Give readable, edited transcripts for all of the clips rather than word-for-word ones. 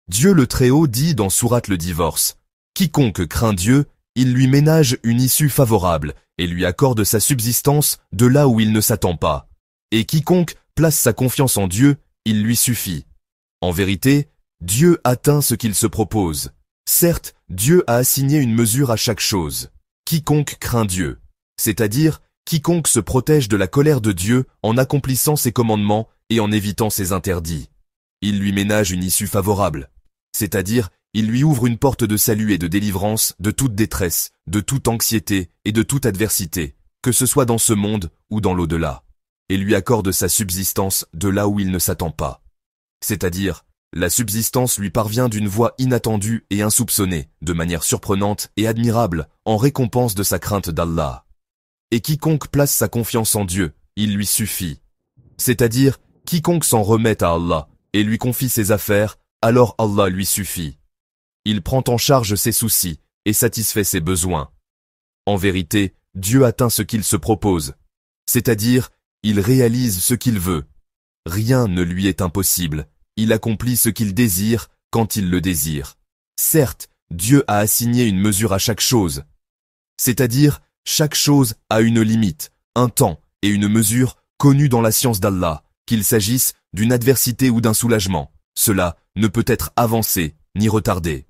Dieu le Très-Haut dit dans sourate le Divorce, « Quiconque craint Dieu, il lui ménage une issue favorable et lui accorde sa subsistance de là où il ne s'attend pas. Et quiconque place sa confiance en Dieu, il lui suffit. En vérité, Dieu atteint ce qu'il se propose. Certes, Dieu a assigné une mesure à chaque chose. Quiconque craint Dieu, c'est-à-dire quiconque se protège de la colère de Dieu en accomplissant ses commandements et en évitant ses interdits. Il lui ménage une issue favorable, c'est-à-dire il lui ouvre une porte de salut et de délivrance de toute détresse, de toute anxiété et de toute adversité, que ce soit dans ce monde ou dans l'au-delà, et lui accorde sa subsistance de là où il ne s'attend pas. C'est-à-dire, la subsistance lui parvient d'une voie inattendue et insoupçonnée, de manière surprenante et admirable, en récompense de sa crainte d'Allah. Et quiconque place sa confiance en Dieu, il lui suffit. C'est-à-dire, quiconque s'en remet à Allah et lui confie ses affaires, alors Allah lui suffit. Il prend en charge ses soucis et satisfait ses besoins. En vérité, Dieu atteint ce qu'il se propose, c'est-à-dire, il réalise ce qu'il veut. Rien ne lui est impossible, il accomplit ce qu'il désire quand il le désire. Certes, Dieu a assigné une mesure à chaque chose, c'est-à-dire, chaque chose a une limite, un temps et une mesure connue dans la science d'Allah, qu'il s'agisse d'une adversité ou d'un soulagement. Cela ne peut être avancé ni retardé.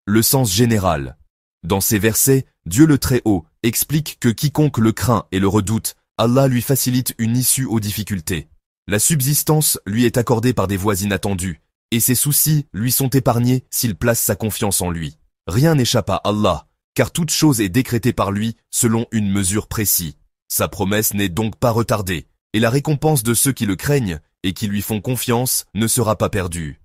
Le sens général. Dans ces versets, Dieu le Très-Haut explique que quiconque le craint et le redoute, Allah lui facilite une issue aux difficultés. La subsistance lui est accordée par des voies inattendues, et ses soucis lui sont épargnés s'il place sa confiance en lui. Rien n'échappe à Allah, car toute chose est décrétée par lui selon une mesure précise. Sa promesse n'est donc pas retardée, et la récompense de ceux qui le craignent et qui lui font confiance ne sera pas perdue.